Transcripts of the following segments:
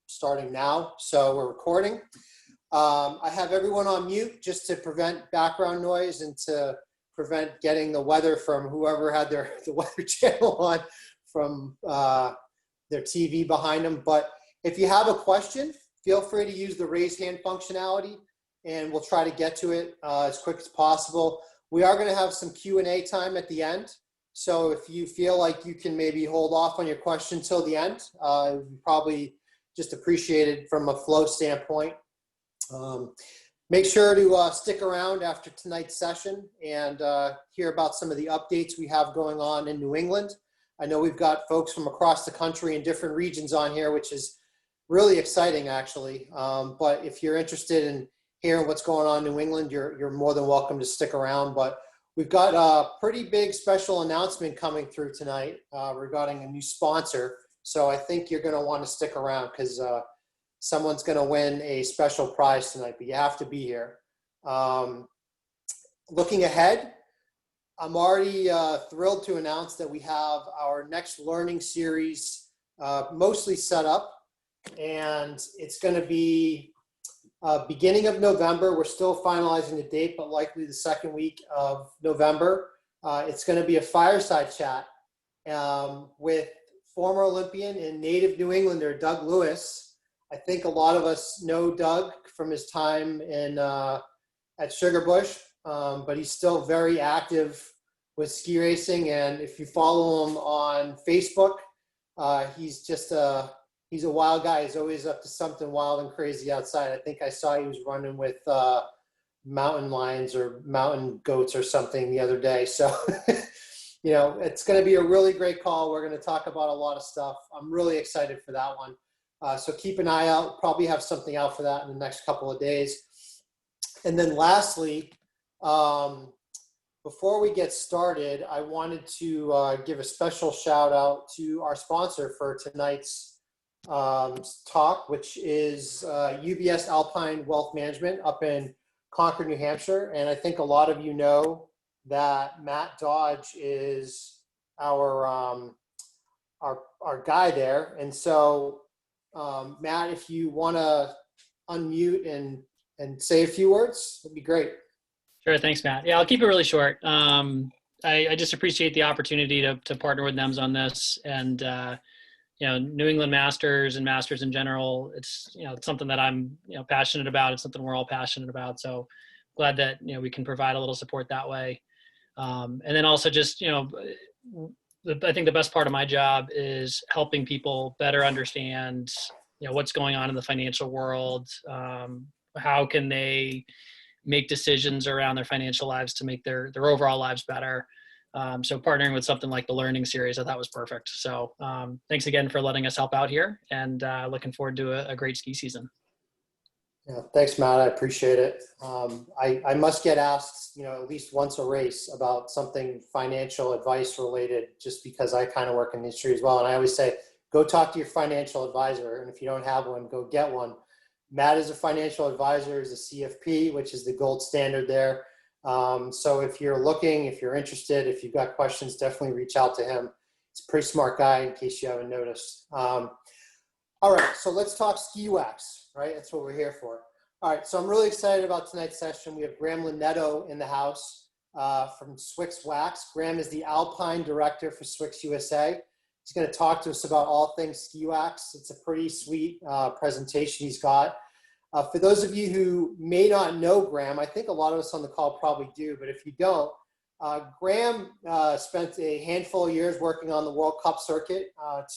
starting now, so we're recording. I have everyone on mute just to prevent background noise and to prevent getting the weather from whoever had the weather channel on from their TV behind them. But if you have a question, feel free to use the raise hand functionality and we'll try to get to it as quick as possible. We are going to have some Q&A time at the end. So if you feel like you can maybe hold off on your question till the end, probably just appreciate it from a flow standpoint. Make sure to stick around after tonight's session and hear about some of the updates we have going on in New England. I know we've got folks from across the country in different regions on here, which is really exciting actually. But if you're interested in hearing what's going on in New England, you're more than welcome to stick around. But we've got a pretty big special announcement coming through tonight regarding a new sponsor. So I think you're going to want to stick around because someone's going to win a special prize tonight, but you have to be here. Looking ahead, I'm already thrilled to announce that we have our next learning series mostly set up, and it's going to be beginning of November. We're still finalizing the date, but likely the second week of November. It's going to be a fireside chat with former Olympian and native New Englander, Doug Lewis. I think a lot of us know Doug from his time in at Sugarbush, but he's still very active with ski racing. And if you follow him on Facebook, he's just he's a wild guy. He's always up to something wild and crazy outside. I think I saw he was running with mountain lions or mountain goats or something the other day. So, you know, it's going to be a really great call. We're going to talk about a lot of stuff. I'm really excited for that one. So keep an eye out. Probably have something out for that in the next couple of days. And then lastly, before we get started, I wanted to give a special shout out to our sponsor for tonight's talk, which is UBS Alpine Wealth Management up in Concord, New Hampshire. And I think a lot of you know that Matt Dodge is our guy there. And so Matt, if you want to unmute and say a few words, it'd be great. Sure. Thanks, Matt. Yeah, I'll keep it really short. I just appreciate the opportunity to partner with NEMS on this, and you know, New England Masters and Masters in general. It's, you know, it's something that I'm, you know, passionate about. It's something we're all passionate about. So glad that, you know, we can provide a little support that way. And then also just, you know, I think the best part of my job is helping people better understand, you know, what's going on in the financial world. How can they make decisions around their financial lives to make their overall lives better. So partnering with something like the Learning Series, I thought was perfect. So thanks again for letting us help out here, and looking forward to a great ski season. Yeah, thanks, Matt. I appreciate it. I must get asked, you know, at least once a race about something financial advice related, just because I kind of work in the industry as well. And I always say, go talk to your financial advisor. And if you don't have one, go get one. Matt is a financial advisor, is a CFP, which is the gold standard there. So if you're looking, if you're interested, if you've got questions, definitely reach out to him. He's a pretty smart guy, in case you haven't noticed. All right, so let's talk ski wax, right? That's what we're here for. All right, so I'm really excited about tonight's session. We have Graham Lonetto in the house from SWIX Wax. Graham is the Alpine Director for SWIX USA. He's going to talk to us about all things ski wax. It's a pretty sweet presentation he's got. For those of you who may not know Graham, I think a lot of us on the call probably do, but if you don't, Graham spent a handful of years working on the World Cup circuit,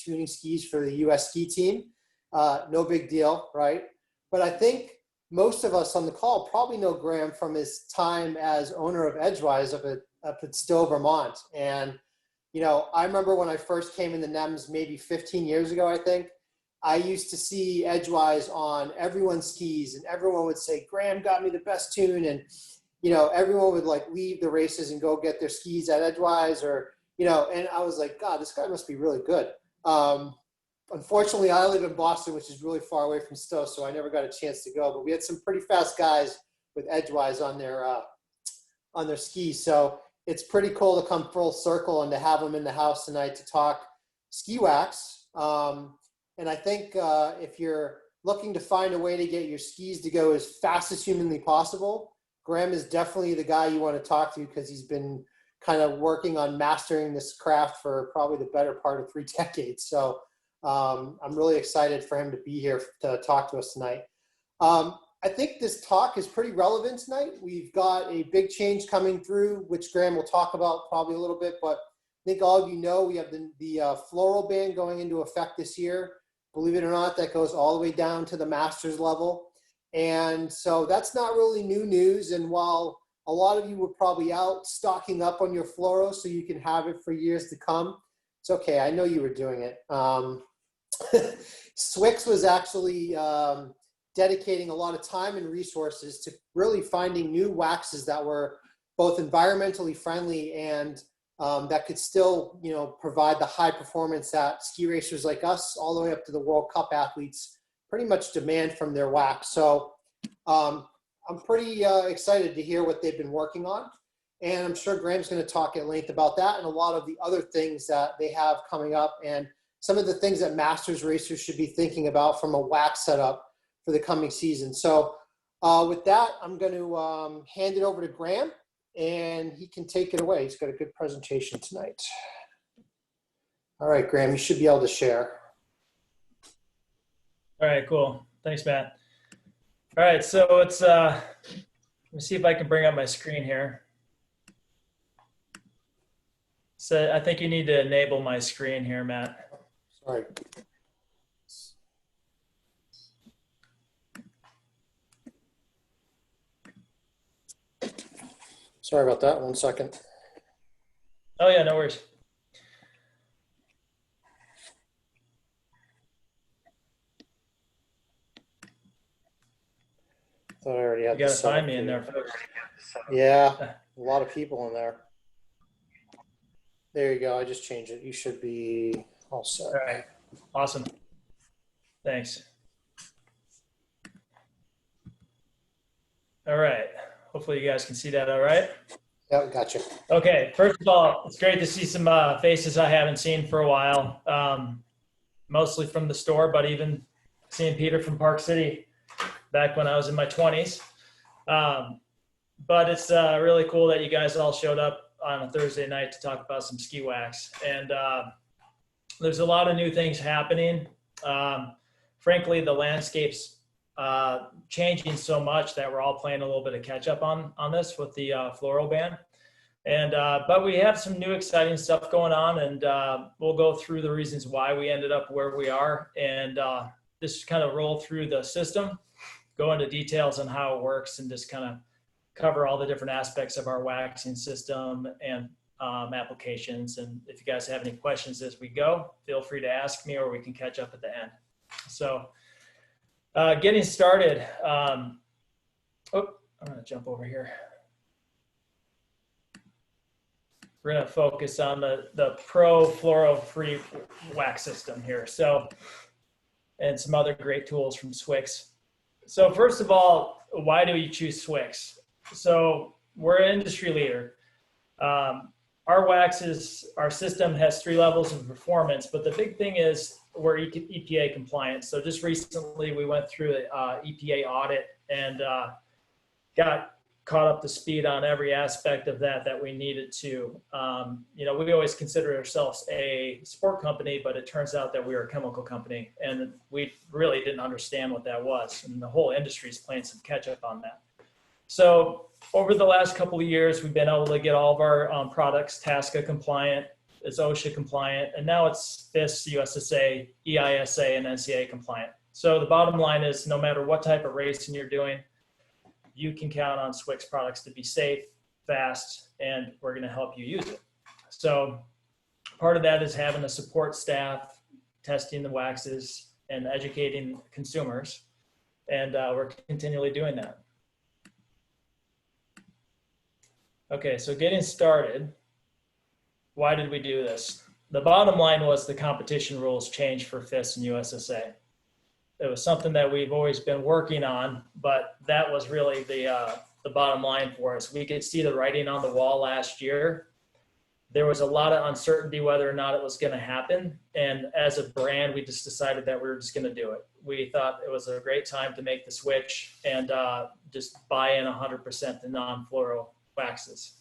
tuning skis for the US ski team. No big deal, right? But I think most of us on the call probably know Graham from his time as owner of Edgewise up at Stowe, Vermont. And, you know, I remember when I first came in the NEMS maybe 15 years ago, I think, I used to see Edgewise on everyone's skis, and everyone would say, Graham got me the best tune. And, you know, everyone would like leave the races and go get their skis at Edgewise, or, you know, and I was like, God, this guy must be really good. Unfortunately, I live in Boston, which is really far away from Stowe, so I never got a chance to go, but we had some pretty fast guys with Edgewise on their skis. So it's pretty cool to come full circle and to have them in the house tonight to talk ski wax. And I think if you're looking to find a way to get your skis to go as fast as humanly possible, Graham is definitely the guy you want to talk to, because he's been kind of working on mastering this craft for probably the better part of 3 decades. So I'm really excited for him to be here to talk to us tonight. I think this talk is pretty relevant tonight. We've got a big change coming through, which Graham will talk about probably a little bit, but I think all of you know we have the FLUORO ban going into effect this year. Believe it or not, that goes all the way down to the master's level. And so that's not really new news. And while a lot of you were probably out stocking up on your FLUORO so you can have it for years to come, it's okay. I know you were doing it. SWIX was actually dedicating a lot of time and resources to really finding new waxes that were both environmentally friendly and that could still, you know, provide the high performance that ski racers like us, all the way up to the World Cup athletes, pretty much demand from their wax. So I'm pretty excited to hear what they've been working on. And I'm sure Graham's going to talk at length about that and a lot of the other things that they have coming up and some of the things that masters racers should be thinking about from a wax setup for the coming season. So with that, I'm going to hand it over to Graham, and he can take it away. He's got a good presentation tonight. All right, Graham, you should be able to share. All right, cool. Thanks, Matt. All right, so it's, let me see if I can bring up my screen here. So I think you need to enable my screen here, Matt. Sorry. Sorry about that. 1 second. Oh yeah, no worries. Thought I already had. You gotta find me in there first. Yeah, a lot of people in there. There you go. I just changed it. You should be all set. All right, awesome. Thanks. All right. Hopefully you guys can see that all right. Yeah, gotcha. Okay, first of all, it's great to see some faces I haven't seen for a while, mostly from the store, but even seeing Peter from Park City back when I was in my 20s. But it's really cool that you guys all showed up on a Thursday night to talk about some ski wax. And there's a lot of new things happening. Frankly, the landscape's changing so much that we're all playing a little bit of catch up on this with the FLUORO ban. And but we have some new exciting stuff going on, and we'll go through the reasons why we ended up where we are, and just kind of roll through the system, go into details on how it works, and just kind of cover all the different aspects of our waxing system and applications. And if you guys have any questions as we go, feel free to ask me, or we can catch up at the end. So getting started, I'm gonna jump over here. We're gonna focus on the Pro FLUORO free wax system here. So, and some other great tools from SWIX. So first of all, why do you choose SWIX? So we're an industry leader. Our waxes, our system has 3 levels of performance, but the big thing is we're EPA compliant. So just recently we went through the EPA audit and got caught up to speed on every aspect of that we needed to. You know, we always consider ourselves a sport company, but it turns out that we are a chemical company, and we really didn't understand what that was. And the whole industry is playing some catch up on that. So over the last couple of years, we've been able to get all of our products TSCA compliant, it's OSHA compliant, and now it's FIS, USSA, EISA, and NCAA compliant. So the bottom line is no matter what type of racing you're doing, you can count on SWIX products to be safe, fast, and we're going to help you use it. So part of that is having a support staff, testing the waxes, and educating consumers. And we're continually doing that. Okay, so getting started, why did we do this? The bottom line was the competition rules changed for FIS and USSA. It was something that we've always been working on, but that was really the bottom line for us. We could see the writing on the wall last year, there was a lot of uncertainty whether or not it was going to happen. And as a brand, we just decided that we were just going to do it. We thought it was a great time to make the switch and just buy in 100% to non-fluoro waxes.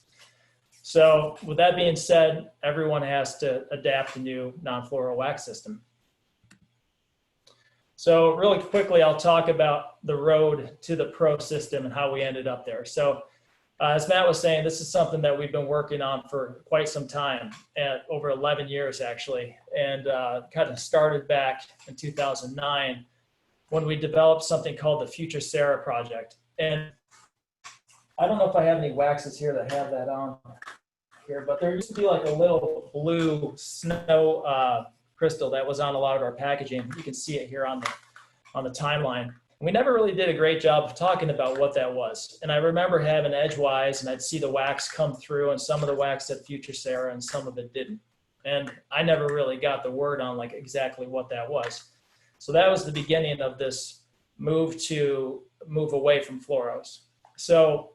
So with that being said, everyone has to adapt to new non-fluoro wax system. So really quickly, I'll talk about the road to the Pro system and how we ended up there. So as Matt was saying, this is something that we've been working on for quite some time, over 11 years actually, and kind of started back in 2009 when we developed something called the Future Sarah project. And I don't know if I have any waxes here that have that on here, but there used to be like a little blue snow crystal that was on a lot of our packaging. You can see it here on the timeline. We never really did a great job of talking about what that was. And I remember having edgewise and I'd see the wax come through, and some of the wax said Future Sarah and some of it didn't. And I never really got the word on like exactly what that was. So that was the beginning of this move away from fluoros. So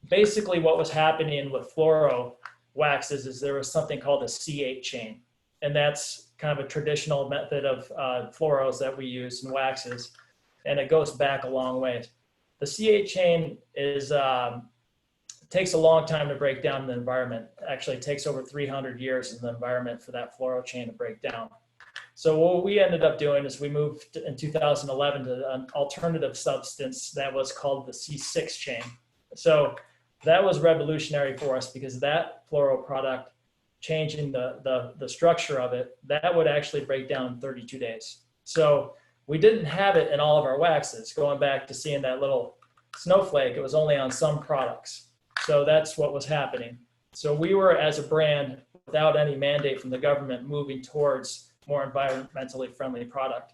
basically what was happening with fluoro waxes is there was something called a C8 chain. And that's kind of a traditional method of fluoros that we use in waxes. And it goes back a long way. The C8 chain takes a long time to break down in the environment. Actually, it takes over 300 years in the environment for that fluoro chain to break down. So what we ended up doing is we moved in 2011 to an alternative substance that was called the C6 chain. So that was revolutionary for us because that fluoro product, changing the structure of it, that would actually break down in 32 days. So we didn't have it in all of our waxes. Going back to seeing that little snowflake, it was only on some products. So that's what was happening. So we were, as a brand, without any mandate from the government, moving towards more environmentally friendly product.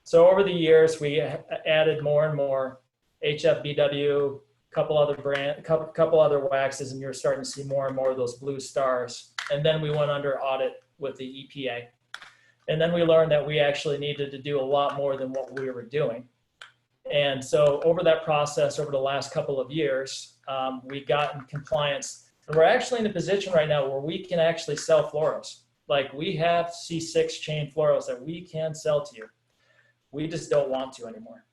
So over the years, we added more and more HFBW, couple other waxes, and you're starting to see more and more of those blue stars. And then we went under audit with the EPA. And then we learned that we actually needed to do a lot more than what we were doing. And so over that process, over the last couple of years, we got in compliance. And we're actually in a position right now where we can actually sell fluoros. Like we have C6 chain fluoros that we can sell to you. We just don't want to anymore.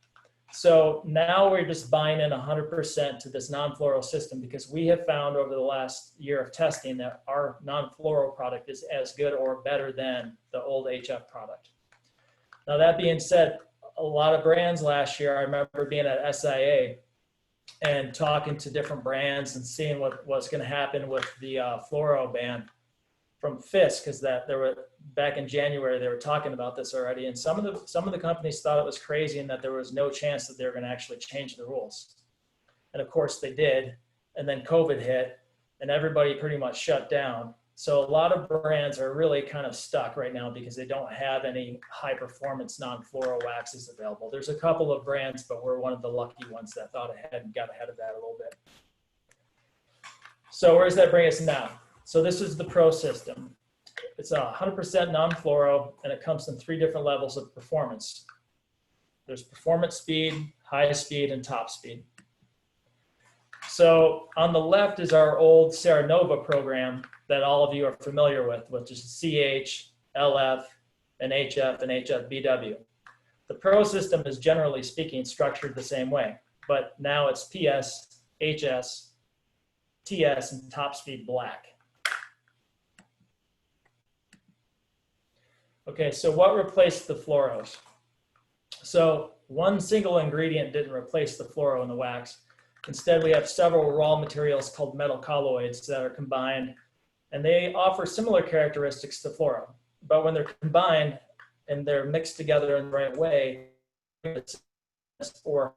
So now we're just buying in 100% to this non-fluoro system because we have found over the last year of testing that our non-fluoro product is as good or better than the old HF product. Now that being said, a lot of brands last year, I remember being at SIA and talking to different brands and seeing what was going to happen with the fluoro ban from FIS, because that there were back in January they were talking about this already, and some of the companies thought it was crazy and that there was no chance that they were going to actually change the rules. And of course they did, and then COVID hit and everybody pretty much shut down. So a lot of brands are really kind of stuck right now because they don't have any high performance non-fluoro waxes available. There's a couple of brands, but we're one of the lucky ones that thought ahead and got ahead of that a little bit. So where does that bring us now? So this is the Pro system. It's 100% non-fluoro, and it comes in 3 different levels of performance. There's performance speed, high speed, and top speed. So on the left is our old Serenova program that all of you are familiar with, which is CH, LF, and HF, and HFBW. The Pro system is generally speaking structured the same way, but now it's PS, HS, TS, and top speed black. Okay, so what replaced the fluoros? So one single ingredient didn't replace the fluoro in the wax. Instead, we have several raw materials called metal colloids that are combined, and they offer similar characteristics to fluoro. But when they're combined and they're mixed together in the right way, it's for.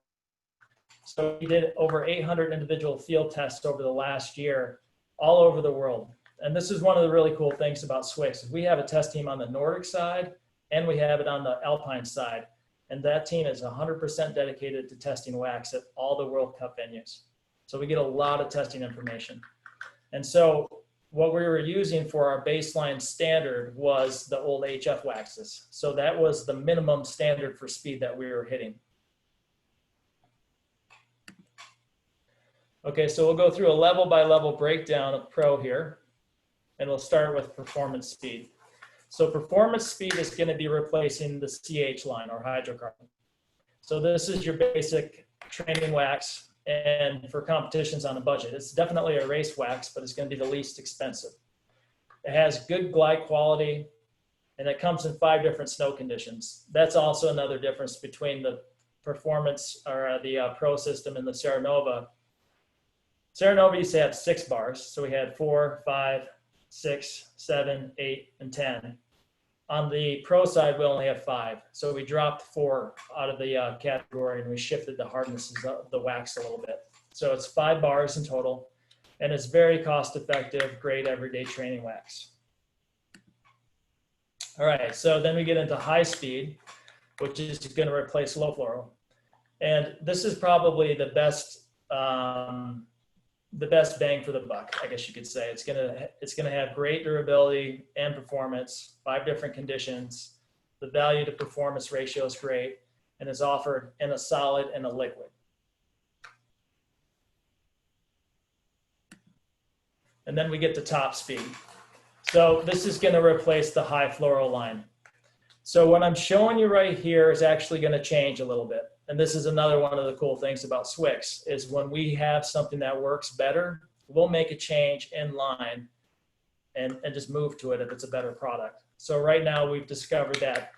So we did over 800 individual field tests over the last year, all over the world. And this is one of the really cool things about SWIX. We have a test team on the Nordic side, and we have it on the Alpine side. And that team is 100% dedicated to testing wax at all the World Cup venues. So we get a lot of testing information. And so what we were using for our baseline standard was the old HF waxes. So that was the minimum standard for speed that we were hitting. Okay, so we'll go through a level by level breakdown of Pro here. and we'll start with performance speed. So performance speed is going to be replacing the CH line or hydrocarbon. So this is your basic training wax, and for competitions on a budget. It's definitely a race wax, but it's going to be the least expensive. It has good glide quality, and it comes in 5 different snow conditions. That's also another difference between the performance or the Pro system and the Sierra Nova. Sierra Nova used to have 6 bars. So we had 4, 5, 6, 7, 8, and 10. On the Pro side, we only have 5. So we dropped 4 out of the category, and we shifted the hardnesses of the wax a little bit. So it's 5 bars in total, and it's very cost effective, great everyday training wax. All right, so then we get into high speed, which is going to replace low fluoro. And this is probably the best bang for the buck, I guess you could say. It's gonna have great durability and performance, 5 different conditions. The value to performance ratio is great, and is offered in a solid and a liquid. And then we get to top speed. So this is gonna replace the high fluoro line. So what I'm showing you right here is actually gonna change a little bit. And this is another one of the cool things about SWIX is when we have something that works better, we'll make a change in line and just move to it if it's a better product. So right now we've discovered that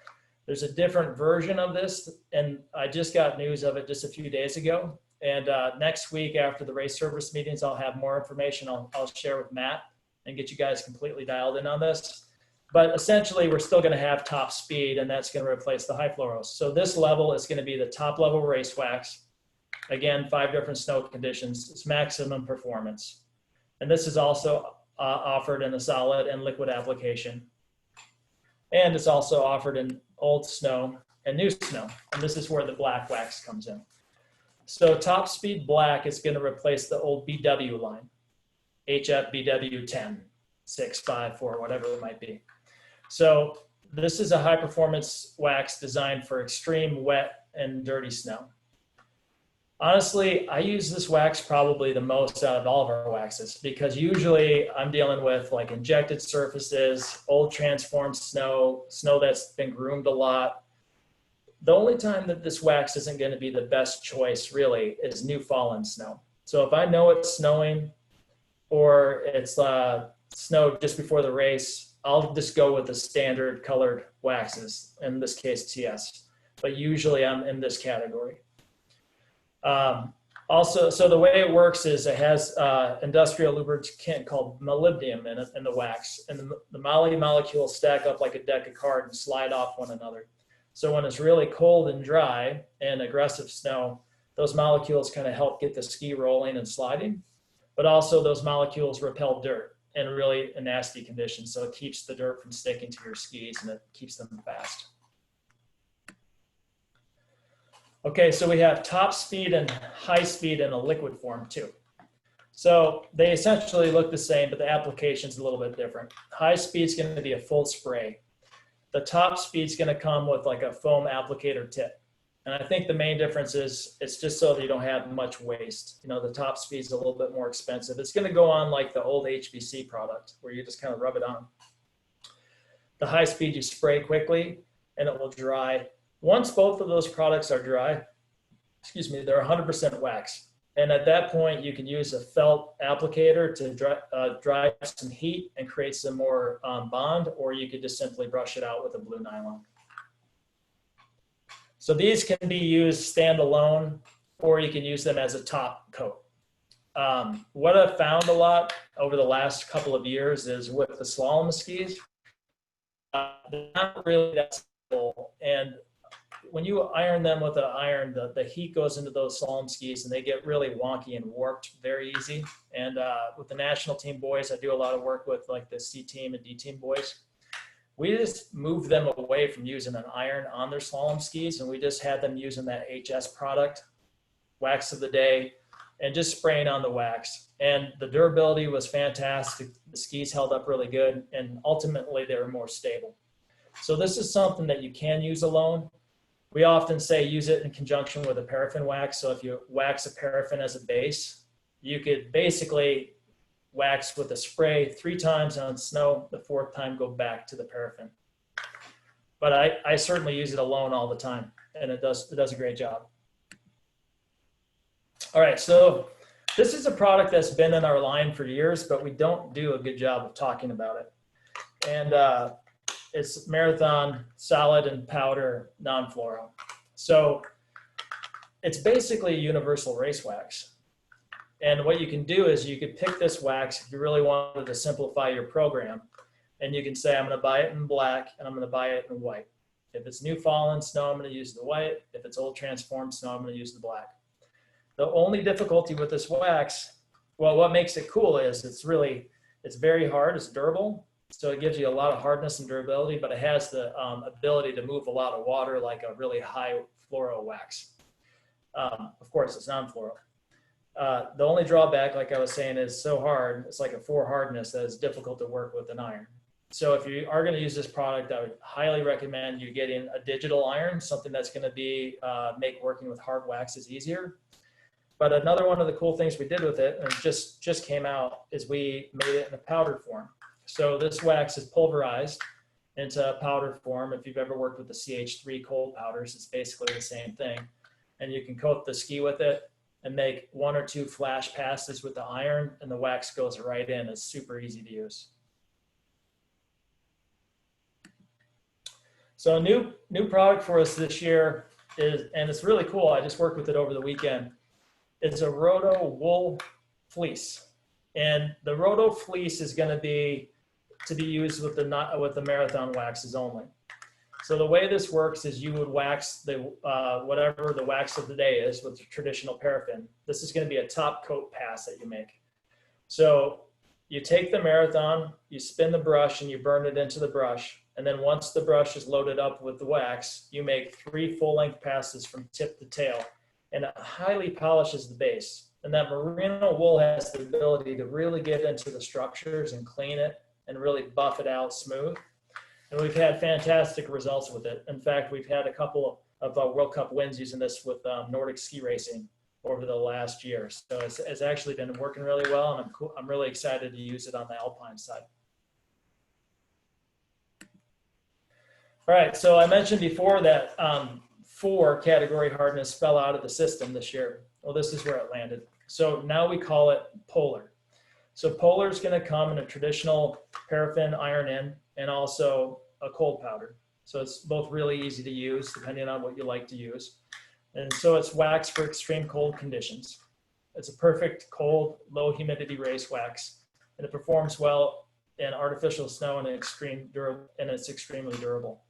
there's a different version of this, and I just got news of it just a few days ago. And next week after the race service meetings, I'll have more information I'll share with Matt and get you guys completely dialed in on this. But essentially, we're still going to have top speed, and that's going to replace the high fluoros. So this level is going to be the top level race wax. Again, 5 different snow conditions. It's maximum performance. And this is also offered in a solid and liquid application. And it's also offered in old snow and new snow. And this is where the black wax comes in. So top speed black is going to replace the old BW line, HF BW 10, 6, 5, 4, whatever it might be. So this is a high performance wax designed for extreme wet and dirty snow. Honestly, I use this wax probably the most out of all of our waxes because usually I'm dealing with like injected surfaces, old transformed snow, snow that's been groomed a lot. The only time that this wax isn't going to be the best choice really is new fallen snow. So if I know it's snowing or it's snowed just before the race, I'll just go with the standard colored waxes, in this case TS, but usually I'm in this category. Also, so the way it works is it has industrial lubricant called molybdenum in the wax, and the moly molecules stack up like a deck of cards and slide off one another. So when it's really cold and dry and aggressive snow, those molecules kind of help get the ski rolling and sliding, but also those molecules repel dirt in really a nasty condition. So it keeps the dirt from sticking to your skis and it keeps them fast. Okay, so we have top speed and high speed in a liquid form too. So they essentially look the same, but the application is a little bit different. High speed is going to be a full spray. The top speed is going to come with like a foam applicator tip. And I think the main difference is it's just so that you don't have much waste. You know, the top speed is a little bit more expensive. It's going to go on like the old HBC product where you just kind of rub it on. The high speed you spray quickly and it will dry. Once both of those products are dry, excuse me, they're 100% wax. And at that point, you can use a felt applicator to dry some heat and create some more bond, or you could just simply brush it out with a blue nylon. So these can be used standalone, or you can use them as a top coat. What I've found a lot over the last couple of years is with the slalom skis, they're not really that simple. And when you iron them with an iron, the heat goes into those slalom skis and they get really wonky and warped very easy. And with the national team boys, I do a lot of work with like the C team and D team boys. We just moved them away from using an iron on their slalom skis, and we just had them using that HS product, wax of the day, and just spraying on the wax. And the durability was fantastic. The skis held up really good, and ultimately they were more stable. So this is something that you can use alone. We often say use it in conjunction with a paraffin wax. So if you wax a paraffin as a base, you could basically wax with a spray 3 times on snow, the 4th time go back to the paraffin. But I certainly use it alone all the time, and it does a great job. All right, so this is a product that's been in our line for years, but we don't do a good job of talking about it. And it's Marathon solid and powder non-fluoro. So it's basically a universal race wax. And what you can do is you could pick this wax if you really wanted to simplify your program. And you can say, I'm going to buy it in black and I'm going to buy it in white. If it's new fallen snow, I'm going to use the white. If it's old transformed snow, I'm going to use the black. The only difficulty with this wax, well, what makes it cool is it's very hard, it's durable. So it gives you a lot of hardness and durability, but it has the ability to move a lot of water like a really high fluoro wax. Of course, it's non-fluoro. The only drawback, like I was saying, is so hard. It's like a 4 hardness that is difficult to work with an iron. So if you are going to use this product, I would highly recommend you getting a digital iron, something that's going to be make working with hard waxes easier. But another one of the cool things we did with it, and it just came out, is we made it in a powder form. So this wax is pulverized into a powder form. If you've ever worked with the CH3 cold powders, it's basically the same thing. And you can coat the ski with it and make 1 or 2 flash passes with the iron, and the wax goes right in. It's super easy to use. So a new product for us this year is, and it's really cool, I just worked with it over the weekend, it's a Roto wool fleece. And the Roto fleece is going to be used with the Marathon waxes only. So the way this works is you would wax the whatever the wax of the day is with the traditional paraffin. This is going to be a top coat pass that you make. So you take the Marathon, you spin the brush, and you burn it into the brush. And then once the brush is loaded up with the wax, you make 3 full-length passes from tip to tail, and it highly polishes the base. And that merino wool has the ability to really get into the structures and clean it and really buff it out smooth. And we've had fantastic results with it. In fact, we've had a couple of World Cup wins using this with Nordic Ski Racing over the last year. So it's actually been working really well, and I'm really excited to use it on the Alpine side. All right, so I mentioned before that 4 category hardness fell out of the system this year. Well, this is where it landed. So now we call it polar. So polar is going to come in a traditional paraffin iron in and also a cold powder. So it's both really easy to use depending on what you like to use. And so it's wax for extreme cold conditions. It's a perfect cold, low humidity race wax, and it performs well in artificial snow and it's extremely durable.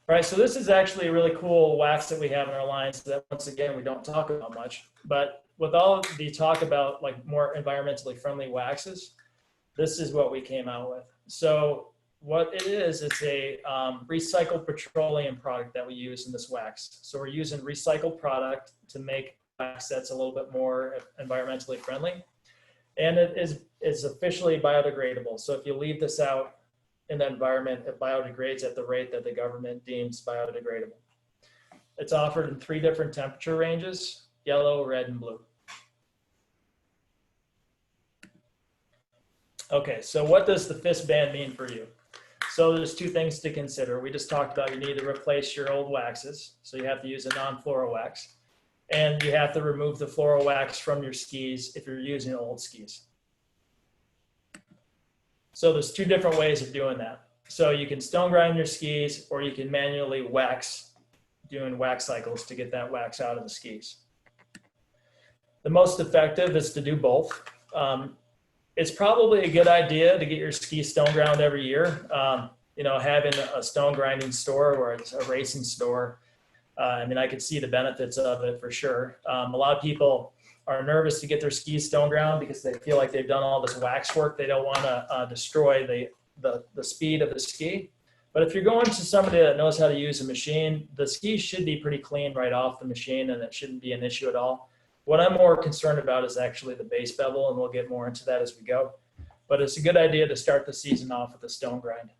All right, so this is actually a really cool wax that we have in our lines that, once again, we don't talk about much. But with all the talk about like more environmentally friendly waxes, this is what we came out with. So what it is, it's a recycled petroleum product that we use in this wax. So we're using recycled product to make wax that's a little bit more environmentally friendly. And it's officially biodegradable. So if you leave this out in the environment, it biodegrades at the rate that the government deems biodegradable. It's offered in 3 different temperature ranges: yellow, red, and blue. Okay, so what does the fist band mean for you? So there's 2 things to consider. We just talked about you need to replace your old waxes. So you have to use a non-fluoro wax. And you have to remove the fluoro wax from your skis if you're using old skis. So there's 2 different ways of doing that. So you can stone grind your skis, or you can manually wax, doing wax cycles to get that wax out of the skis. The most effective is to do both. It's probably a good idea to get your skis stone ground every year. You know, having a stone grinding store or it's a racing store, I mean, I could see the benefits of it for sure. A lot of people are nervous to get their skis stone ground because they feel like they've done all this wax work. They don't want to destroy the speed of the ski. But if you're going to somebody that knows how to use a machine, the skis should be pretty clean right off the machine, and it shouldn't be an issue at all. What I'm more concerned about is actually the base bevel, and we'll get more into that as we go. But it's a good idea to start the season off with a stone grind.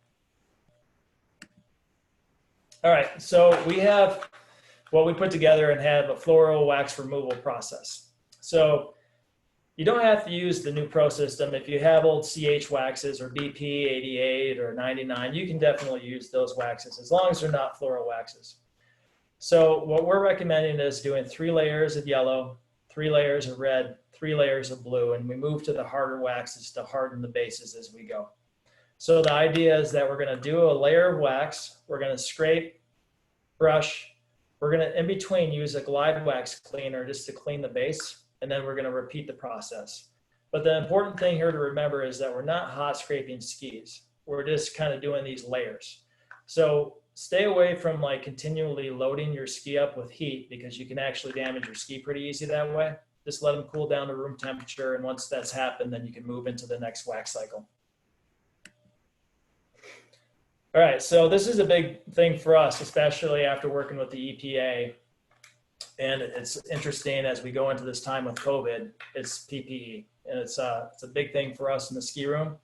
All right, so we have what we put together and have a fluoro wax removal process. So you don't have to use the new Pro system. If you have old CH waxes or BP 88 or 99, you can definitely use those waxes as long as they're not fluoro waxes. So what we're recommending is doing 3 layers of yellow, 3 layers of red, 3 layers of blue, and we move to the harder waxes to harden the bases as we go. So the idea is that we're going to do a layer of wax. We're going to scrape, brush. We're going to, in between, use a glide wax cleaner just to clean the base, and then we're going to repeat the process. But the important thing here to remember is that we're not hot scraping skis. We're just kind of doing these layers. So stay away from like continually loading your ski up with heat, because you can actually damage your ski pretty easy that way. Just let them cool down to room temperature, and once that's happened, then you can move into the next wax cycle. All right, so this is a big thing for us, especially after working with the EPA. And it's interesting as we go into this time with COVID, it's PPE. And it's a big thing for us in the ski room.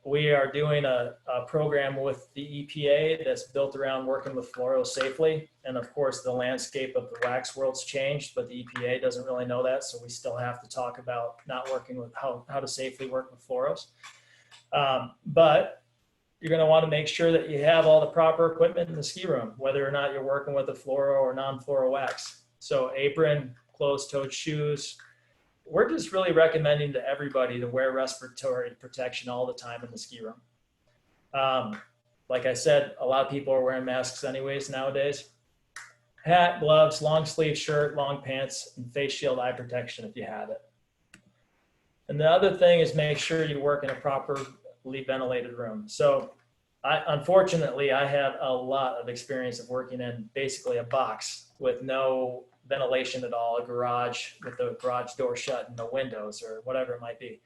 We are doing a program with the EPA that's built around working with fluoro safely. And of course, the landscape of the wax world's changed, but the EPA doesn't really know that. So we still have to talk about not working with how to safely work with fluoros. But you're going to want to make sure that you have all the proper equipment in the ski room, whether or not you're working with a fluoro or non-fluoro wax. So apron, closed-toed shoes. We're just really recommending to everybody to wear respiratory protection all the time in the ski room. Like I said, a lot of people are wearing masks anyways nowadays. Hat, gloves, long sleeve shirt, long pants, and face shield eye protection if you have it. And the other thing is make sure you work in a properly ventilated room. So unfortunately, I have a lot of experience of working in basically a box with no ventilation at all, a garage with the garage door shut and no windows or whatever it might be.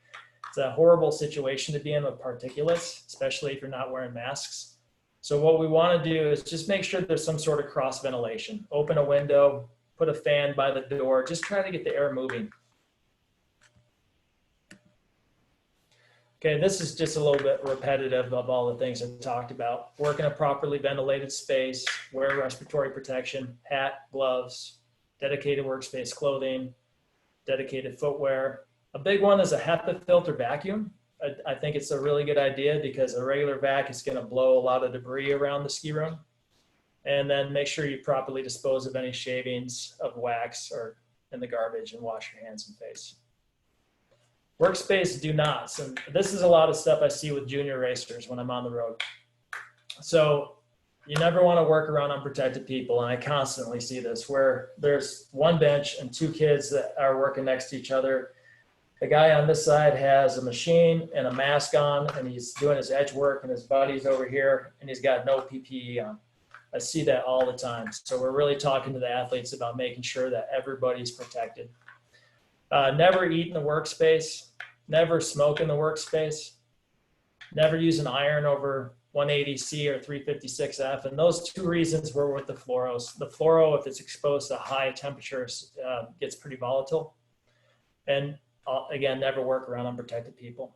It's a horrible situation to be in with particulates, especially if you're not wearing masks. So what we want to do is just make sure there's some sort of cross ventilation. Open a window, put a fan by the door, just try to get the air moving. Okay, this is just a little bit repetitive of all the things I've talked about. Work in a properly ventilated space, wear respiratory protection, hat, gloves, dedicated workspace clothing, dedicated footwear. A big one is a HEPA filter vacuum. I think it's a really good idea because a regular vac is going to blow a lot of debris around the ski room. And then make sure you properly dispose of any shavings of wax or in the garbage and wash your hands and face. Workspace do nots. And this is a lot of stuff I see with junior racers when I'm on the road. So you never want to work around unprotected people. And I constantly see this where there's one bench and 2 kids that are working next to each other. The guy on this side has a machine and a mask on, and he's doing his edge work, and his buddy's over here, and he's got no PPE on. I see that all the time. So we're really talking to the athletes about making sure that everybody's protected. Never eat in the workspace. Never smoke in the workspace. Never use an iron over 180C or 356F. And those 2 reasons were with the fluoros. The fluoro, if it's exposed to high temperatures, gets pretty volatile. And again, never work around unprotected people.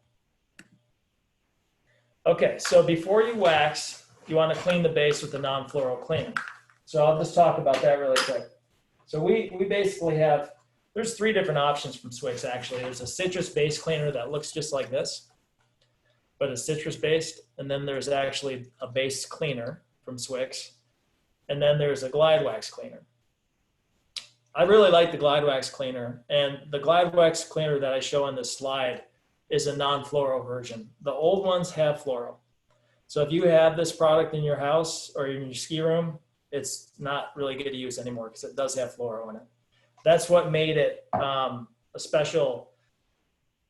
Okay, so before you wax, you want to clean the base with a non-fluoro cleaner. So I'll just talk about that really quick. So we basically have, there's 3 different options from SWIX actually. There's a citrus base cleaner that looks just like this, but it's citrus based. And then there's actually a base cleaner from SWIX. And then there's a glide wax cleaner. I really like the glide wax cleaner, and the glide wax cleaner that I show on this slide is a non-fluoro version. The old ones have fluoro. So if you have this product in your house or in your ski room, it's not really good to use anymore because it does have fluoro in it. That's what made it a special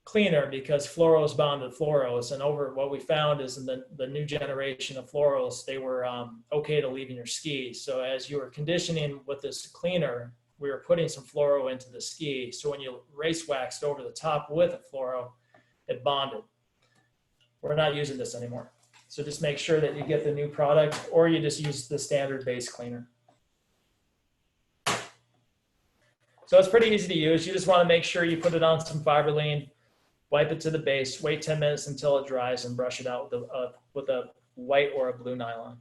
cleaner, because fluoros bonded fluoros, and over what we found is in the new generation of fluoros, they were okay to leave in your ski. So as you were conditioning with this cleaner, we were putting some fluoro into the ski. So when you race waxed over the top with a fluoro, it bonded. We're not using this anymore. So just make sure that you get the new product, or you just use the standard base cleaner. So it's pretty easy to use. You just want to make sure you put it on some Fiberline, wipe it to the base, wait 10 minutes until it dries, and brush it out with a white or a blue nylon.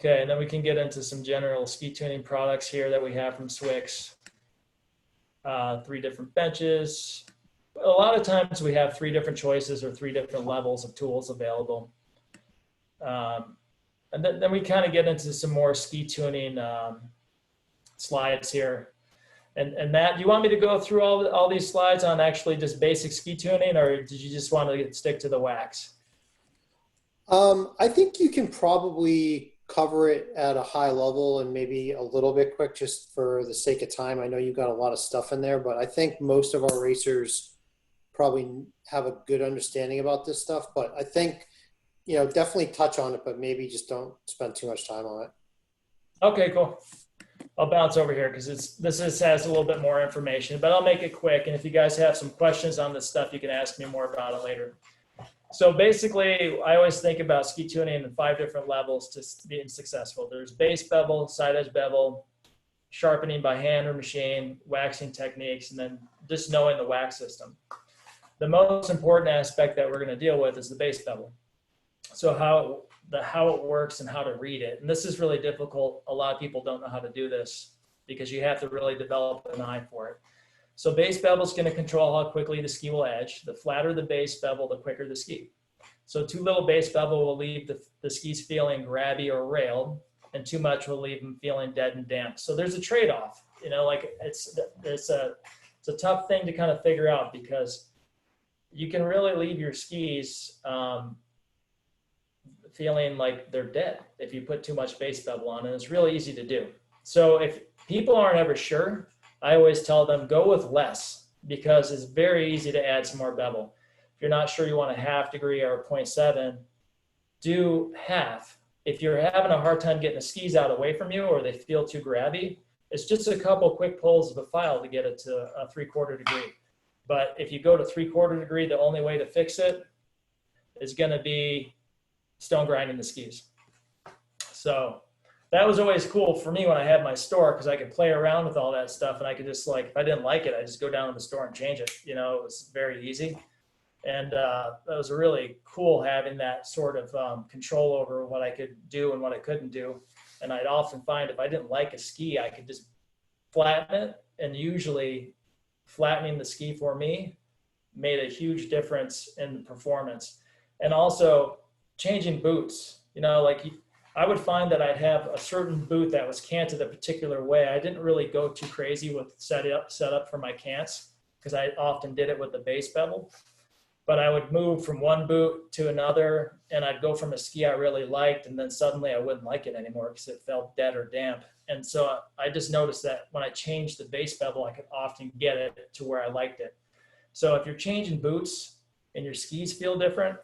Okay, and then we can get into some general ski tuning products here that we have from SWIX. 3 different benches. A lot of times we have 3 different choices or 3 different levels of tools available. And then we kind of get into some more ski tuning slides here. And Matt, do you want me to go through all these slides on actually just basic ski tuning, or did you just want to stick to the wax? I think you can probably cover it at a high level and maybe a little bit quick just for the sake of time. I know you've got a lot of stuff in there, but I think most of our racers probably have a good understanding about this stuff. But I think, you know, definitely touch on it, but maybe just don't spend too much time on it. Okay, cool. I'll bounce over here because this has a little bit more information, but I'll make it quick. And if you guys have some questions on this stuff, you can ask me more about it later. So basically, I always think about ski tuning in 5 different levels to being successful. There's base bevel, side edge bevel, sharpening by hand or machine, waxing techniques, and then just knowing the wax system. The most important aspect that we're going to deal with is the base bevel. So how it works and how to read it. And this is really difficult. A lot of people don't know how to do this because you have to really develop an eye for it. So base bevel is going to control how quickly the ski will edge. The flatter the base bevel, the quicker the ski. So too little base bevel will leave the skis feeling grabby or railed, and too much will leave them feeling dead and damp. So there's a trade-off, you know, like it's a tough thing to kind of figure out because you can really leave your skis feeling like they're dead if you put too much base bevel on, and it's really easy to do. So if people aren't ever sure, I always tell them go with less because it's very easy to add some more bevel. If you're not sure you want a 1/2 degree or 0.7, do half. If you're having a hard time getting the skis out away from you or they feel too grabby, it's just a couple quick pulls of a file to get it to a 3/4 degree. But if you go to 3/4 degree, the only way to fix it is going to be stone grinding the skis. So that was always cool for me when I had my store because I could play around with all that stuff and I could just like, if I didn't like it, I just go down to the store and change it. You know, it was very easy. And that was really cool having that sort of control over what I could do and what I couldn't do. And I'd often find if I didn't like a ski, I could just flatten it. And usually flattening the ski for me made a huge difference in the performance. And also changing boots, you know, like I would find that I'd have a certain boot that was canted a particular way. I didn't really go too crazy with set up for my cants because I often did it with the base bevel. But I would move from one boot to another and I'd go from a ski I really liked and then suddenly I wouldn't like it anymore because it felt dead or damp. And so I just noticed that when I changed the base bevel, I could often get it to where I liked it. So if you're changing boots and your skis feel different,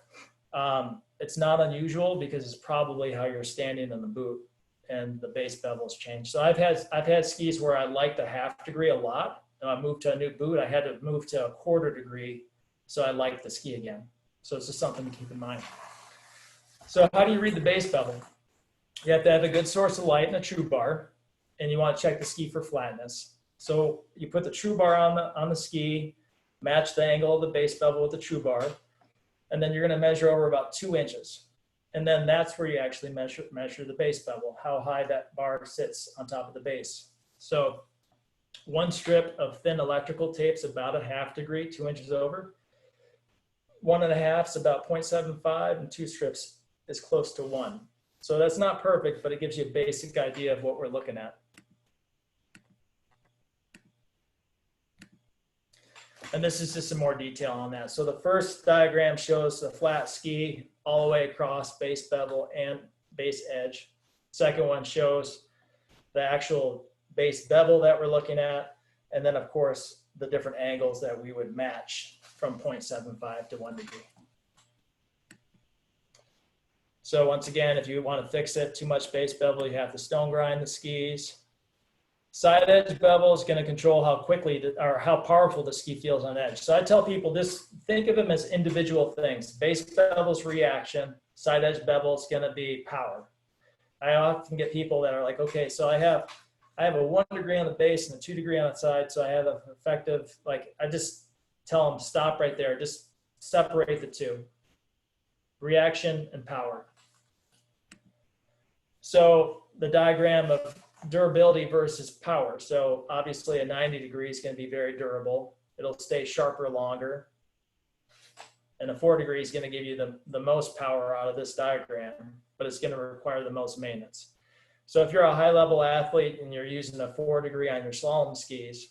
it's not unusual because it's probably how you're standing in the boot and the base bevel's changed. So I've had skis where I liked a 1/2 degree a lot. And I moved to a new boot. I had to move to a 1/4 degree. So I liked the ski again. So it's just something to keep in mind. So how do you read the base bevel? You have to have a good source of light and a true bar, and you want to check the ski for flatness. So you put the true bar on the ski, match the angle of the base bevel with the true bar, and then you're going to measure over about 2 inches. And then that's where you actually measure the base bevel, how high that bar sits on top of the base. So 1 strip of thin electrical tape is about a 1/2 degree, 2 inches over. 1.5 is about 0.75, and 2 strips is close to 1. So that's not perfect, but it gives you a basic idea of what we're looking at. And this is just some more detail on that. So the first diagram shows the flat ski all the way across base bevel and base edge. Second one shows the actual base bevel that we're looking at. And then of course, the different angles that we would match from 0.75 to 1 degree. So once again, if you want to fix it, too much base bevel, you have to stone grind the skis. Side edge bevel is going to control how quickly or how powerful the ski feels on edge. So I tell people just think of them as individual things. Base bevel's reaction, side edge bevel is going to be power. I often get people that are like, okay, so I have a 1 degree on the base and a 2 degree on the side. So I have an effective, like I just tell them stop right there. Just separate the two, reaction and power. So the diagram of durability versus power. So obviously a 90 degree is going to be very durable. It'll stay sharper longer. And a 4 degree is going to give you the most power out of this diagram, but it's going to require the most maintenance. So if you're a high level athlete and you're using a 4 degree on your slalom skis,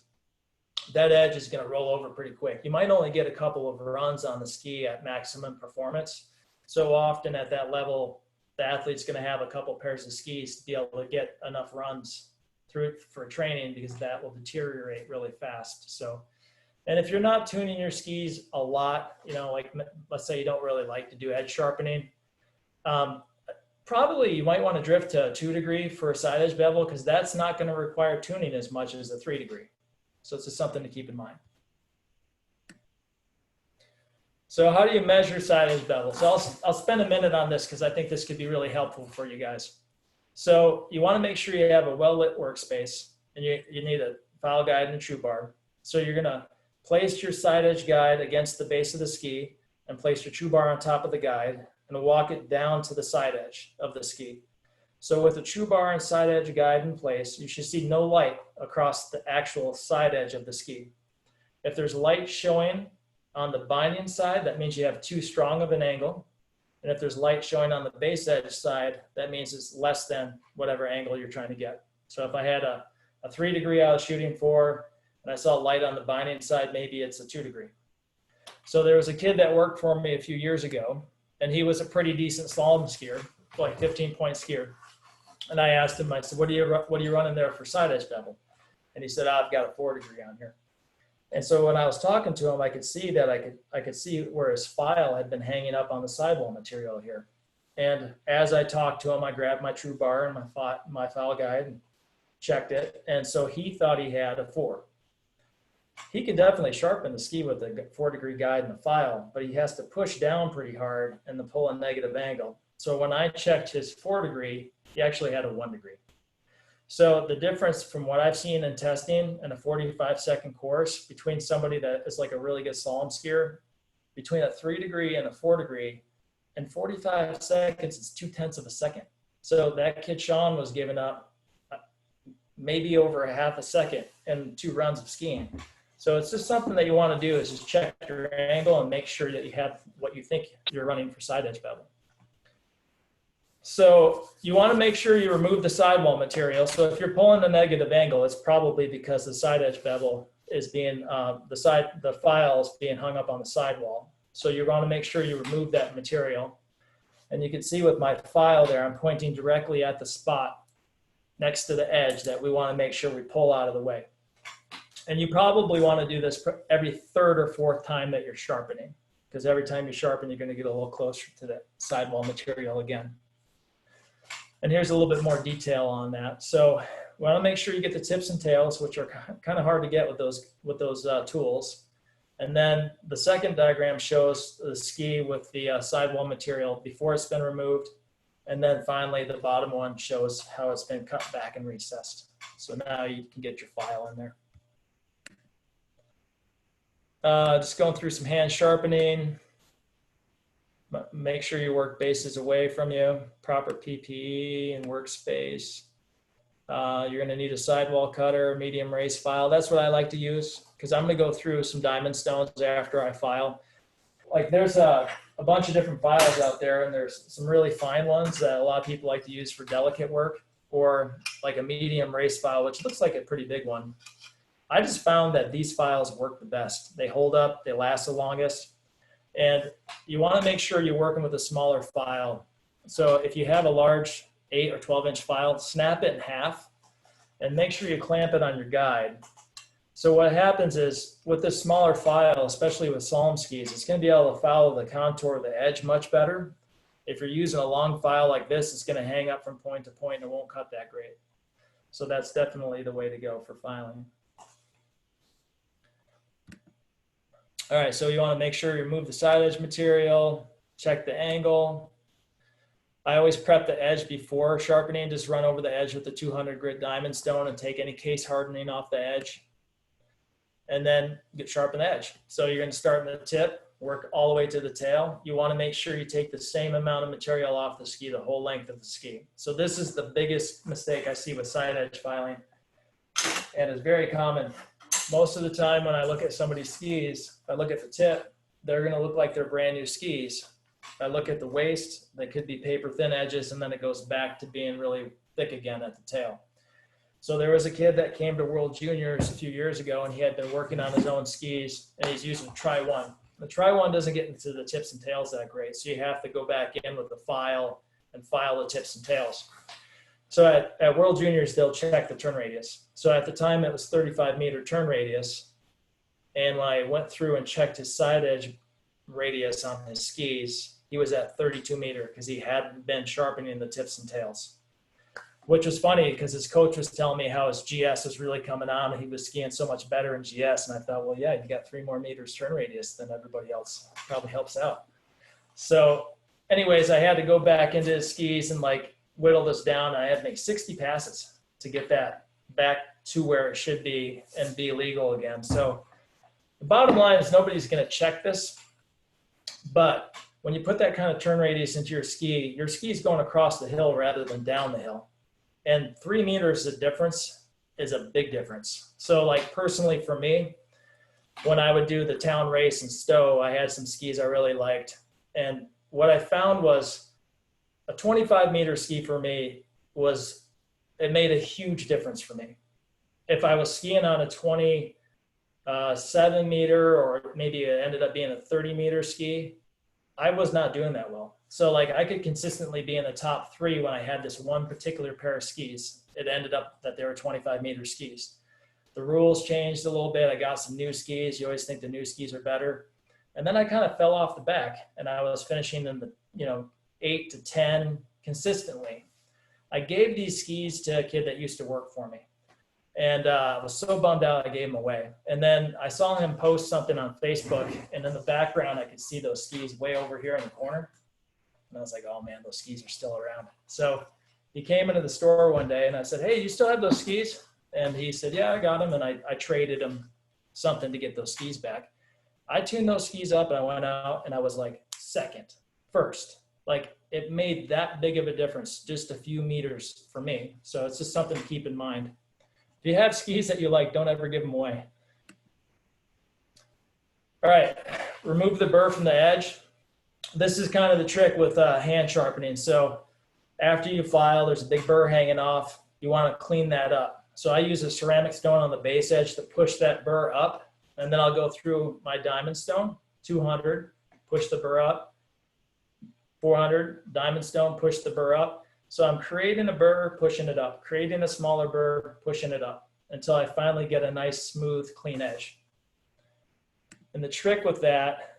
that edge is going to roll over pretty quick. You might only get a couple of runs on the ski at maximum performance. So often at that level, the athlete's going to have a couple pairs of skis to be able to get enough runs through for training, because that will deteriorate really fast. So, and if you're not tuning your skis a lot, you know, like let's say you don't really like to do edge sharpening, probably you might want to drift to a 2 degree for a side edge bevel, because that's not going to require tuning as much as a 3 degree. So it's just something to keep in mind. So how do you measure side edge bevel? So I'll spend a minute on this because I think this could be really helpful for you guys. So you want to make sure you have a well-lit workspace, and you need a file guide and a true bar. So you're going to place your side edge guide against the base of the ski and place your true bar on top of the guide and walk it down to the side edge of the ski. So with the true bar and side edge guide in place, you should see no light across the actual side edge of the ski. If there's light showing on the binding side, that means you have too strong of an angle. And if there's light showing on the base edge side, that means it's less than whatever angle you're trying to get. So if I had a 3 degree I was shooting for, and I saw light on the binding side, maybe it's a 2 degree. So there was a kid that worked for me a few years ago, and he was a pretty decent slalom skier, like 15-point skier. And I asked him, I said, what are you running there for side edge bevel? And he said, I've got a 4 degree on here. And so when I was talking to him, I could see that I could see where his file had been hanging up on the sidewall material here. And as I talked to him, I grabbed my true bar and my file guide and checked it. And so he thought he had a 4. He can definitely sharpen the ski with a 4 degree guide and a file, but he has to push down pretty hard and then pull a negative angle. So when I checked his 4 degree, he actually had a 1 degree. So the difference from what I've seen in testing in a 45-second course between somebody that is like a really good slalom skier, between a 3 degree and a 4 degree, in 45 seconds, it's 0.2 of a second. So that kid Sean was giving up maybe over a half a second in 2 rounds of skiing. So it's just something that you want to do, is just check your angle and make sure that you have what you think you're running for side edge bevel. So you want to make sure you remove the sidewall material. So if you're pulling a negative angle, it's probably because the side edge bevel is being, the file is being hung up on the sidewall. So you want to make sure you remove that material. And you can see with my file there, I'm pointing directly at the spot next to the edge that we want to make sure we pull out of the way. And you probably want to do this every 3rd or 4th time that you're sharpening, because every time you sharpen, you're going to get a little closer to the sidewall material again. And here's a little bit more detail on that. So we want to make sure you get the tips and tails, which are kind of hard to get with those tools. And then the second diagram shows the ski with the sidewall material before it's been removed. And then finally, the bottom one shows how it's been cut back and recessed. So now you can get your file in there. Just going through some hand sharpening. Make sure your work base is away from you, proper PPE and workspace. You're going to need a sidewall cutter, medium race file. That's what I like to use, because I'm going to go through some diamond stones after I file. Like there's a bunch of different files out there, and there's some really fine ones that a lot of people like to use for delicate work, or like a medium race file, which looks like a pretty big one. I just found that these files work the best. They hold up, they last the longest. And you want to make sure you're working with a smaller file. So if you have a large 8 or 12-inch file, snap it in half and make sure you clamp it on your guide. So what happens is with this smaller file, especially with slalom skis, it's going to be able to follow the contour of the edge much better. If you're using a long file like this, it's going to hang up from point to point and it won't cut that great. So that's definitely the way to go for filing. All right, so you want to make sure you remove the side edge material, check the angle. I always prep the edge before sharpening, just run over the edge with the 200 grit diamond stone and take any case hardening off the edge. And then sharpen the edge. So you're going to start in the tip, work all the way to the tail, you want to make sure you take the same amount of material off the ski the whole length of the ski. So this is the biggest mistake I see with side edge filing, and it's very common. Most of the time when I look at somebody's skis, if I look at the tip, they're going to look like they're brand new skis. If I look at the waist, they could be paper thin edges, and then it goes back to being really thick again at the tail. So there was a kid that came to World Juniors a few years ago, and he had been working on his own skis, and he's using Tri-1. The Tri-1 doesn't get into the tips and tails that great, so you have to go back in with the file and file the tips and tails. So at World Juniors, they'll check the turn radius. So at the time, it was 35-meter turn radius, and when I went through and checked his side edge radius on his skis, he was at 32-meter because he hadn't been sharpening the tips and tails. Which was funny because his coach was telling me how his GS was really coming on and he was skiing so much better in GS. And I thought, well, yeah, you got 3 more meters turn radius than everybody else. Probably helps out. So anyways, I had to go back into his skis and like whittle this down. I had to make 60 passes to get that back to where it should be and be legal again. So the bottom line is nobody's going to check this. But when you put that kind of turn radius into your ski's going across the hill rather than down the hill. And 3 meters of difference is a big difference. So like personally for me, when I would do the town race in Stowe, I had some skis I really liked. And what I found was a 25-meter ski for me it made a huge difference for me. If I was skiing on a 27-meter or maybe it ended up being a 30-meter ski, I was not doing that well. So like I could consistently be in the top 3 when I had this one particular pair of skis. It ended up that they were 25-meter skis. The rules changed a little bit. I got some new skis. You always think the new skis are better. And then I kind of fell off the back and I was finishing in the 8 to 10 consistently. I gave these skis to a kid that used to work for me. And I was so bummed out I gave them away. And then I saw him post something on Facebook, and in the background I could see those skis way over here in the corner. And I was like, oh man, those skis are still around. So he came into the store one day and I said, hey, you still have those skis? And he said, yeah, I got them. And I traded him something to get those skis back. I tuned those skis up and I went out and I was like second, first. Like it made that big of a difference, just a few meters for me. So it's just something to keep in mind. If you have skis that you like, don't ever give them away. All right, remove the burr from the edge. This is kind of the trick with hand sharpening. So after you file, there's a big burr hanging off. You want to clean that up. So I use a ceramic stone on the base edge to push that burr up. And then I'll go through my diamond stone, 200, push the burr up, 400, diamond stone, push the burr up. So I'm creating a burr, pushing it up, creating a smaller burr, pushing it up until I finally get a nice, smooth, clean edge. And the trick with that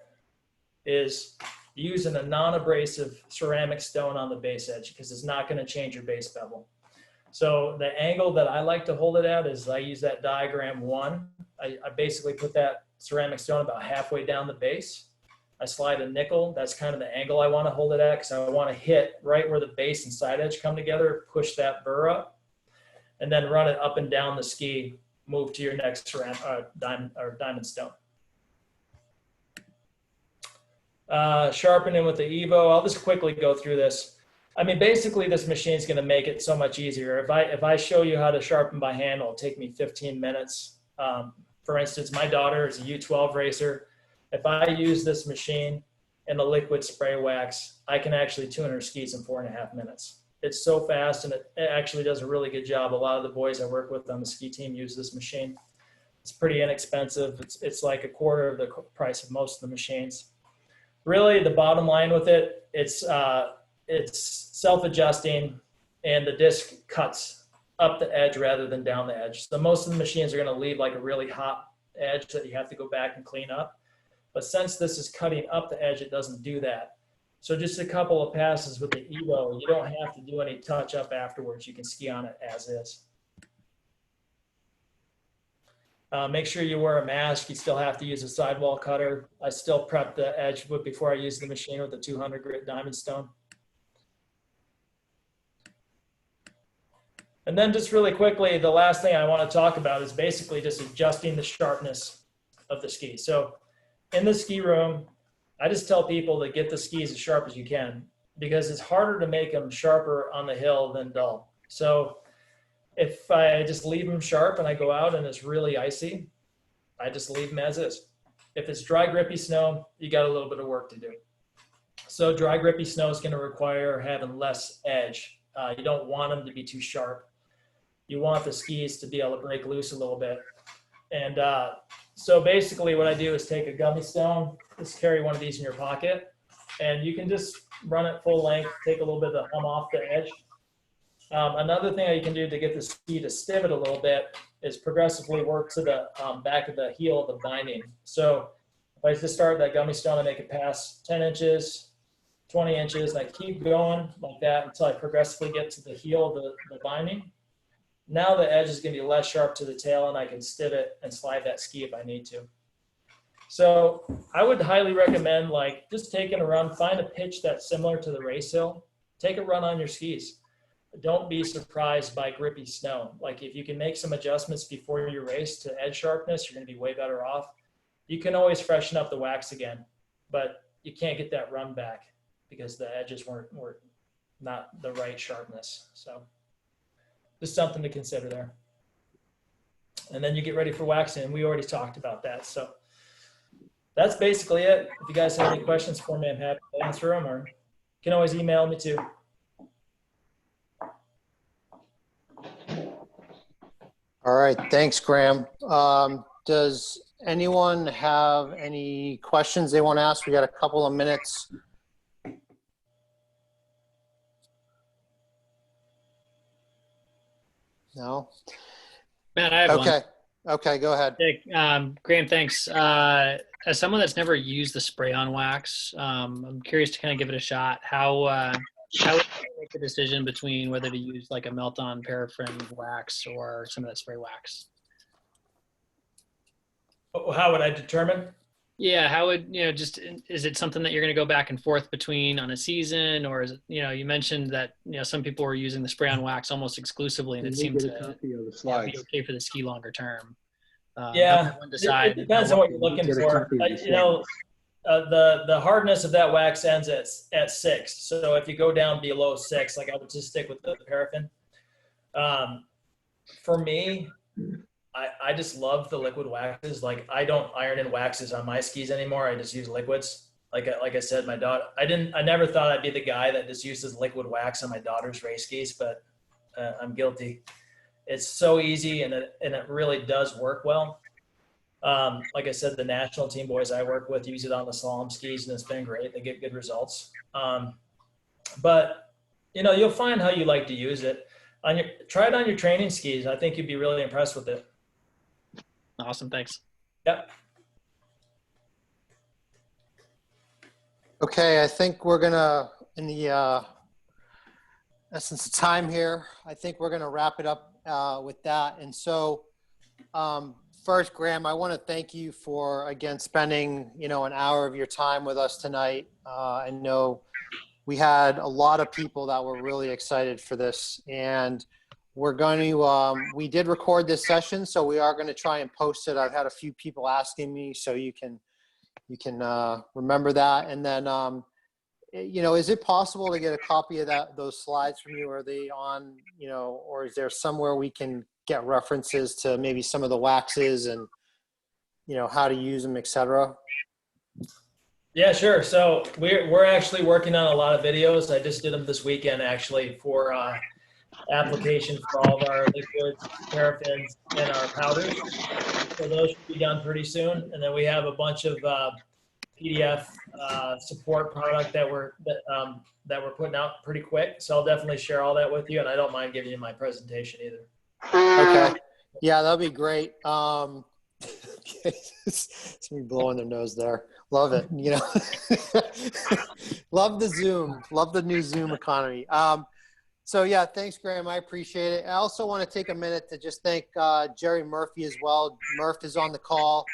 is using a non-abrasive ceramic stone on the base edge because it's not going to change your base bevel. So the angle that I like to hold it at is I use that diagram 1. I basically put that ceramic stone about halfway down the base. I slide a nickel. That's kind of the angle I want to hold it at because I want to hit right where the base and side edge come together, push that burr up, and then run it up and down the ski, move to your next diamond stone. Sharpening with the Evo. I'll just quickly go through this. I mean, basically this machine is going to make it so much easier. If I show you how to sharpen by hand, it'll take me 15 minutes. For instance, my daughter is a U12 racer. If I use this machine and a liquid spray wax, I can actually tune her skis in 4.5 minutes. It's so fast and it actually does a really good job. A lot of the boys I work with on the ski team use this machine. It's pretty inexpensive. It's like a quarter of the price of most of the machines. Really, the bottom line with it, it's self-adjusting and the disc cuts up the edge rather than down the edge. So most of the machines are going to leave like a really hot edge that you have to go back and clean up. But since this is cutting up the edge, it doesn't do that. So just a couple of passes with the Evo, you don't have to do any touch up afterwards. You can ski on it as is. Make sure you wear a mask. You still have to use a sidewall cutter. I still prep the edge before I use the machine with the 200 grit diamond stone. And then just really quickly, the last thing I want to talk about is basically just adjusting the sharpness of the ski. So in the ski room, I just tell people to get the skis as sharp as you can, because it's harder to make them sharper on the hill than dull. So if I just leave them sharp and I go out and it's really icy, I just leave them as is. If it's dry, grippy snow, you got a little bit of work to do. So dry, grippy snow is going to require having less edge. You don't want them to be too sharp. You want the skis to be able to break loose a little bit. And so basically what I do is take a gummy stone, just carry one of these in your pocket, and you can just run it full length, take a little bit of the hum off the edge. Another thing that you can do to get the ski to stivot a little bit is progressively work to the back of the heel of the binding. So if I just start that gummy stone, I make it pass 10 inches, 20 inches, and I keep going like that until I progressively get to the heel of the binding. Now the edge is going to be less sharp to the tail, and I can stivot and slide that ski if I need to. So I would highly recommend just taking a run, find a pitch that's similar to the race hill, take a run on your skis. Don't be surprised by grippy snow. Like if you can make some adjustments before your race to edge sharpness, you're going to be way better off. You can always freshen up the wax again, but you can't get that run back because the edges were not the right sharpness. So just something to consider there. And then you get ready for waxing, and we already talked about that. So that's basically it. If you guys have any questions for me, I'm happy to answer them, or you can always email me too. All right, thanks, Graham. Does anyone have any questions they want to ask? We got a couple of minutes. No? Matt, I have one. Okay. Okay, go ahead. Graham, thanks. As someone that's never used the spray-on wax, I'm curious to kind of give it a shot. How would you make the decision between whether to use like a melt-on paraffin wax or some of that spray wax? How would I determine? Yeah, how would, is it something that you're going to go back and forth between on a season, or is it, you mentioned that, some people were using the spray on wax almost exclusively, and it seemed to be okay for the ski longer term. Yeah, decide, it depends on what you're looking for. The hardness of that wax ends at 6. So if you go down below 6, like I would just stick with the paraffin. For me, I just love the liquid waxes. Like I don't iron in waxes on my skis anymore. I just use liquids. Like I said, my daughter, I never thought I'd be the guy that just uses liquid wax on my daughter's race skis, but I'm guilty. It's so easy, and it really does work well. Like I said, the national team boys I work with use it on the slalom skis, and it's been great. They get good results. But you'll find how you like to use it. Try it on your training skis. I think you'd be really impressed with it. Awesome. Thanks. Yep. Okay, I think we're gonna, in the essence of time here, I think we're gonna wrap it up with that. And so, first, Graham, I want to thank you for again spending an hour of your time with us tonight. I know we had a lot of people that were really excited for this, and we're going to, we did record this session, so we are going to try and post it. I've had a few people asking me, so you can remember that. And then, is it possible to get a copy of those slides from you? Are they on, or is there somewhere we can get references to maybe some of the waxes and, how to use them, etc.? Yeah, sure. So we're actually working on a lot of videos. I just did them this weekend, actually, for application for all of our liquids, paraffins, and our powders. So those should be done pretty soon. And then we have a bunch of PDF support product that we're putting out pretty quick. So I'll definitely share all that with you, and I don't mind giving you my presentation either. Okay. Yeah, that'll be great. Somebody blowing their nose there. Love it. Love the Zoom. Love the new Zoom economy. So yeah, thanks, Graham. I appreciate it. I also want to take a minute to just thank Jerry Murphy as well. Murph is on the call.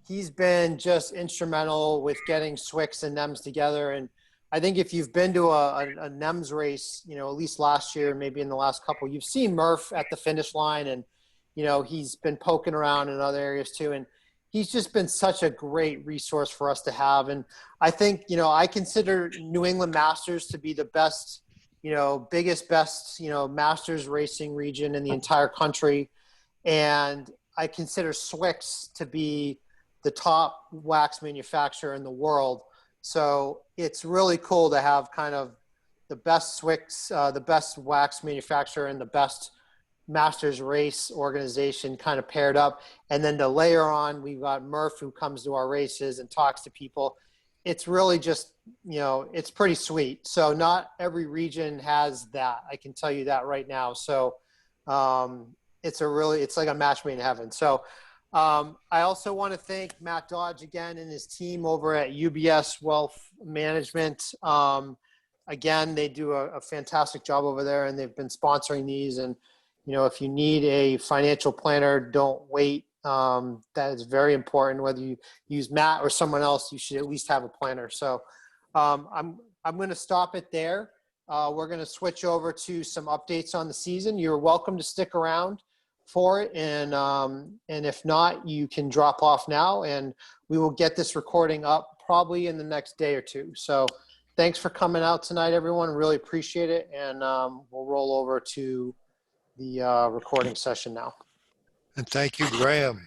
He's been just instrumental with getting SWIX and NEMS together. And I think if you've been to a NEMS race, at least last year, maybe in the last couple, you've seen Murph at the finish line, and he's been poking around in other areas too. And he's just been such a great resource for us to have. And I think, you know, I consider New England Masters to be the best, you know, biggest, best, you know, Masters racing region in the entire country. And I consider SWIX to be the top wax manufacturer in the world. So it's really cool to have kind of the best SWIX, the best wax manufacturer and the best Masters race organization kind of paired up. And then to layer on, we've got Murph who comes to our races and talks to people. It's really just, you know, it's pretty sweet. So not every region has that. I can tell you that right now. So it's like a match made in heaven. So I also want to thank Matt Dodge again and his team over at UBS Wealth Management. Again, they do a fantastic job over there, and they've been sponsoring these. And, you know, if you need a financial planner, don't wait. That is very important. Whether you use Matt or someone else, you should at least have a planner. So I'm going to stop it there. We're going to switch over to some updates on the season. You're welcome to stick around for it. And if not, you can drop off now, and we will get this recording up probably in the next day or two. So thanks for coming out tonight, everyone. Really appreciate it. And we'll roll over to the recording session now. And thank you, Graham.